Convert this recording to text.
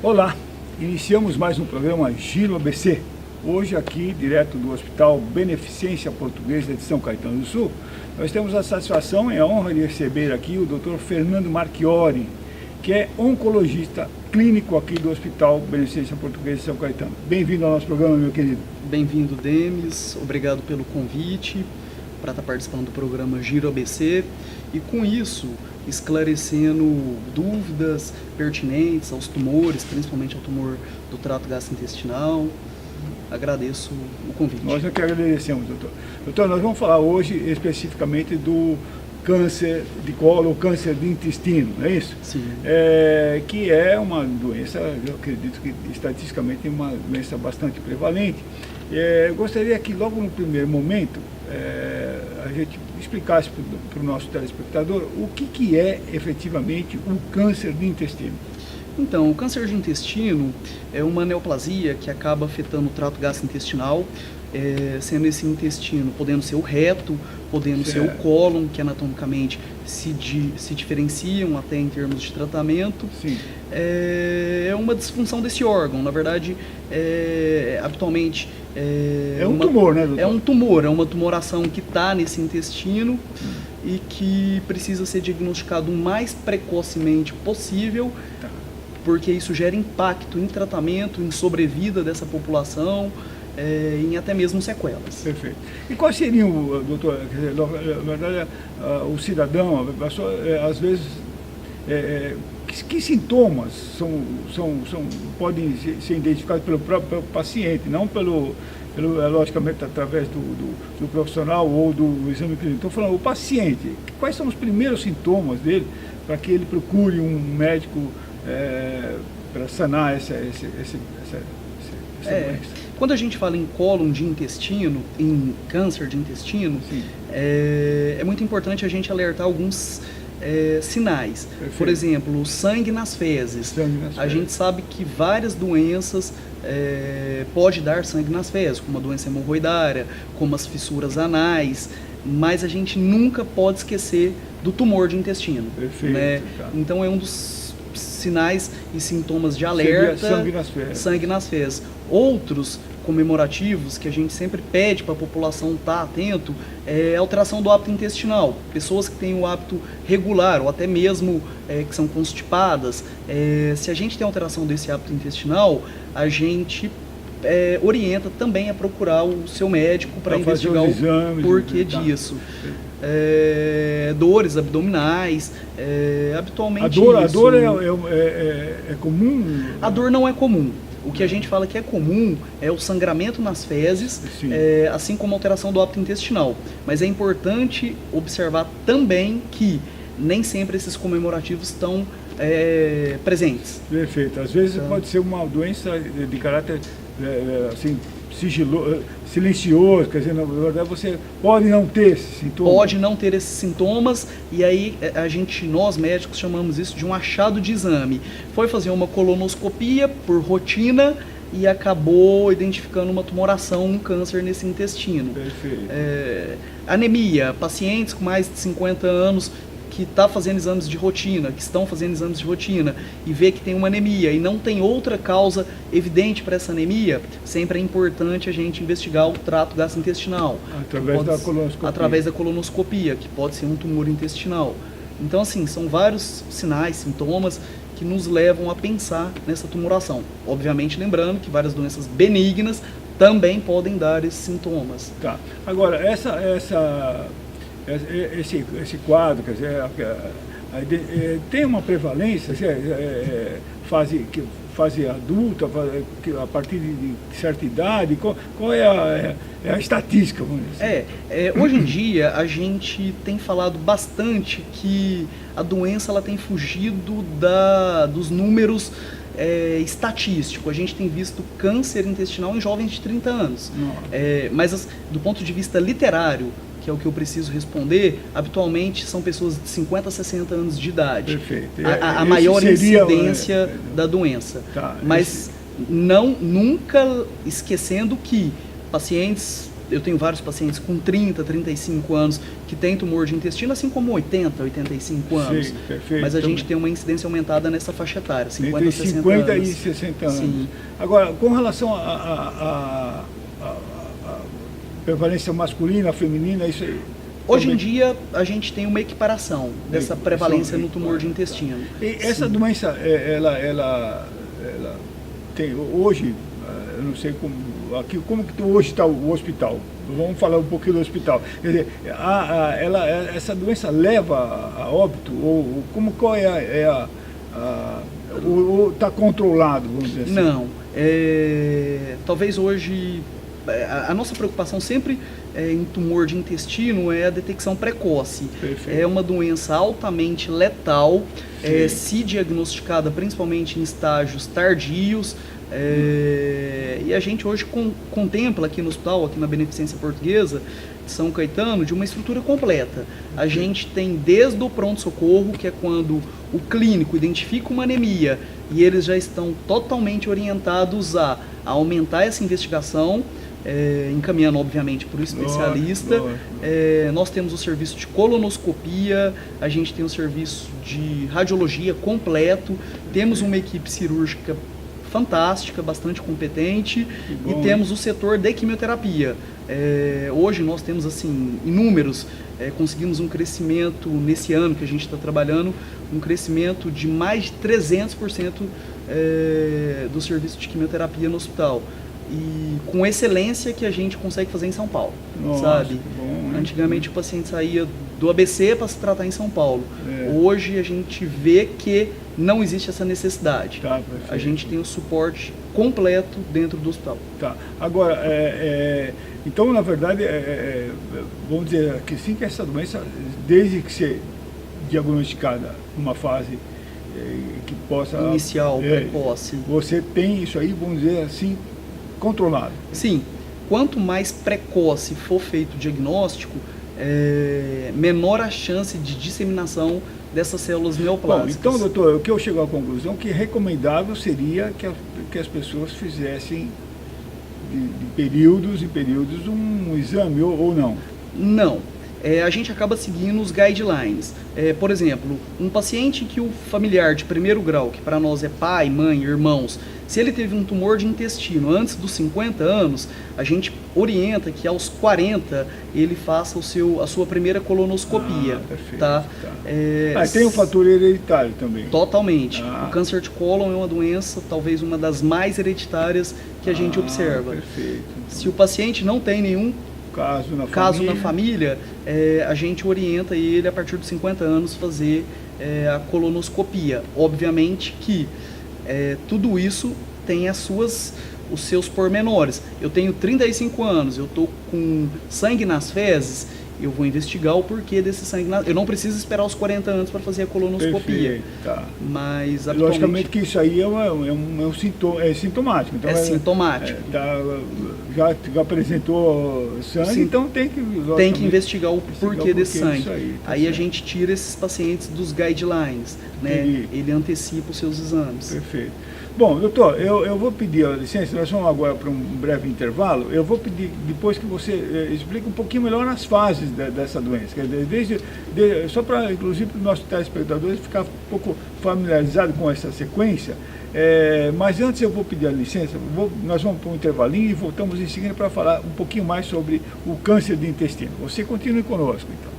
Olá, iniciamos mais um programa Giro ABC. Hoje aqui, direto do Hospital Beneficência Portuguesa de São Caetano do Sul, nós temos a satisfação e a honra de receber aqui o Dr. Fernando Marchiori, que é oncologista clínico aqui do Hospital Beneficência Portuguesa de São Caetano. Bem-vindo ao nosso programa, meu querido. Bem-vindo, Demis. Obrigado pelo convite para estar participando do programa Giro ABC e, com isso, esclarecendo dúvidas pertinentes aos tumores, principalmente ao tumor do trato gastrointestinal. Agradeço o convite. Nós é que agradecemos, doutor. Doutor, nós vamos falar hoje especificamente do câncer de colo ou câncer de intestino, não é isso? Sim. Que é uma doença, eu acredito que estatisticamente é uma doença bastante prevalente. Eu gostaria que logo no primeiro momento a gente explicasse para o nosso telespectador o que é efetivamente o câncer de intestino. Então, o câncer de intestino é uma neoplasia que acaba afetando o trato gastrointestinal, sendo esse intestino podendo ser o reto, podendo ser o cólon, que anatomicamente se diferenciam até em termos de tratamento. Sim. É uma disfunção desse órgão, na verdade, habitualmente... É um tumor, né, doutor? É um tumor, é uma tumoração que está nesse intestino e que precisa ser diagnosticado o mais precocemente possível, porque isso gera impacto em tratamento, em sobrevida dessa população, em até mesmo sequelas. Perfeito. E quais seriam, doutor, quer dizer, na verdade, o cidadão, a pessoa, às vezes, que sintomas podem ser identificados pelo próprio paciente, não logicamente, através do profissional ou do exame clínico? Estou falando, o paciente, quais são os primeiros sintomas dele para que ele procure um médico para sanar essa doença? Quando a gente fala em cólon de intestino, em câncer de intestino, é muito importante a gente alertar alguns sinais. Perfeito. Por exemplo, o sangue nas fezes. A gente sabe que várias doenças pode dar sangue nas fezes, como a doença hemorroidária, como as fissuras anais, mas a gente nunca pode esquecer do tumor de intestino. Perfeito, né? Tá. Então é um dos sinais e sintomas de alerta. Sangue nas fezes. Sangue nas fezes. Outros comemorativos que a gente sempre pede para a população estar atento é alteração do hábito intestinal. Pessoas que têm o hábito regular ou até mesmo que são constipadas, se a gente tem alteração desse hábito intestinal, a gente orienta também a procurar o seu médico para investigar o porquê disso. Dores abdominais, habitualmente a dor é comum? A dor não é comum. O que a gente fala que é comum é o sangramento nas fezes, assim como a alteração do hábito intestinal. Mas é importante observar também que nem sempre esses comemorativos estão presentes. Perfeito. Às vezes pode ser uma doença de caráter assim, silencioso, quer dizer, na verdade você pode não ter esses sintomas. Pode não ter esses sintomas, e aí nós médicos chamamos isso de um achado de exame. Foi fazer uma colonoscopia por rotina e acabou identificando uma tumoração, um câncer nesse intestino. Perfeito. Anemia, pacientes com mais de 50 anos que estão fazendo exames de rotina e vê que tem uma anemia e não tem outra causa evidente para essa anemia, sempre é importante a gente investigar o trato gastrointestinal. Através da colonoscopia, que pode ser um tumor intestinal. Então, assim, são vários sinais, sintomas que nos levam a pensar nessa tumoração. Obviamente, lembrando que várias doenças benignas também podem dar esses sintomas. Tá. Agora, esse quadro, quer dizer, tem uma prevalência, fase adulta, a partir de certa idade, qual é a estatística, vamos dizer? Hoje em dia a gente tem falado bastante que a doença ela tem fugido dos números estatísticos. A gente tem visto câncer intestinal em jovens de 30 anos, mas do ponto de vista literário, que é o que eu preciso responder, habitualmente são pessoas de 50 a 60 anos de idade. Perfeito. A maior incidência da doença. Mas nunca esquecendo que pacientes eu tenho vários pacientes com 30, 35 anos que têm tumor de intestino, assim como 80, 85 anos. Sim, perfeito. Mas a Também. gente tem uma incidência aumentada nessa faixa etária, 50, Entre 60 50 anos. e 60 anos. Sim. Agora, com relação à prevalência masculina, feminina, isso aí. Hoje em também. dia, a gente tem uma equiparação dessa prevalência no tumor de intestino. E essa doença, ela tem, hoje, eu não sei como que hoje está o hospital. Vamos falar um pouquinho do hospital. Quer dizer, essa doença leva a óbito? Ou qual ou está controlado, vamos dizer assim? Não. Talvez hoje, a nossa preocupação sempre em tumor de intestino é a detecção precoce. Perfeito. É uma doença altamente letal, se diagnosticada principalmente em estágios tardios. E a gente hoje contempla aqui no hospital, aqui na Beneficência Portuguesa de São Caetano, de uma estrutura completa. A gente tem desde o pronto-socorro, que é quando o clínico identifica uma anemia e eles já estão totalmente orientados a aumentar essa investigação, encaminhando obviamente para o especialista. Nós temos o serviço de colonoscopia, a gente tem o serviço de radiologia completo, temos uma equipe cirúrgica fantástica, bastante competente, e temos o setor de quimioterapia. Hoje nós temos assim inúmeros, conseguimos um crescimento nesse ano que a gente está trabalhando, um crescimento de mais de 300% do serviço de quimioterapia no hospital. E com excelência que a gente consegue fazer em São Paulo, sabe? Bom, antigamente o paciente saía do ABC para se tratar em São Paulo. Hoje a gente vê que não existe essa necessidade. Tá, a gente tem o suporte completo dentro do hospital. Tá. Agora, então na verdade, vamos dizer que sim, que essa doença, desde que ser diagnosticada numa fase que possa... Inicial, precoce. Você tem isso aí, vamos dizer assim, controlado. Sim. Quanto mais precoce for feito o diagnóstico, menor a chance de disseminação dessas células neoplásicas. Bom, então, doutor, o que eu chego à conclusão que recomendável seria que as pessoas fizessem de períodos em períodos um exame, ou não? Não. A gente acaba seguindo os guidelines. Por exemplo, um paciente que o familiar de primeiro grau, que para nós é pai, mãe, irmãos, se ele teve um tumor de intestino antes dos 50 anos, a gente orienta que aos 40 ele faça a sua primeira colonoscopia. Perfeito, tá? Tem um fator hereditário também. Totalmente. O câncer de cólon é uma doença, talvez uma das mais hereditárias que a gente observa. Perfeito. Se o paciente não tem nenhum caso na família, a gente orienta ele a partir dos 50 anos fazer a colonoscopia. Obviamente que tudo isso tem os seus pormenores. Eu tenho 35 anos, eu estou com sangue nas fezes, eu vou investigar o porquê desse sangue nas... Eu não preciso esperar os 40 anos para fazer a colonoscopia. Perfeito, tá. Mas logicamente que isso aí é sintomático. Então, sintomático. Já apresentou sangue, então tem que investigar o porquê desse sangue. Aí a gente tira esses pacientes dos guidelines, né? Ele antecipa os seus exames. Perfeito. Bom, doutor, eu vou pedir a licença, nós vamos agora para um breve intervalo. Eu vou pedir depois que você explique um pouquinho melhor as fases dessa doença. Quer dizer, só para, inclusive, para os nossos telespectadores ficar um pouco familiarizado com essa sequência. Mas antes eu vou pedir a licença, nós vamos para um intervalinho e voltamos em seguida para falar um pouquinho mais sobre o câncer de intestino. Você continue conosco, então.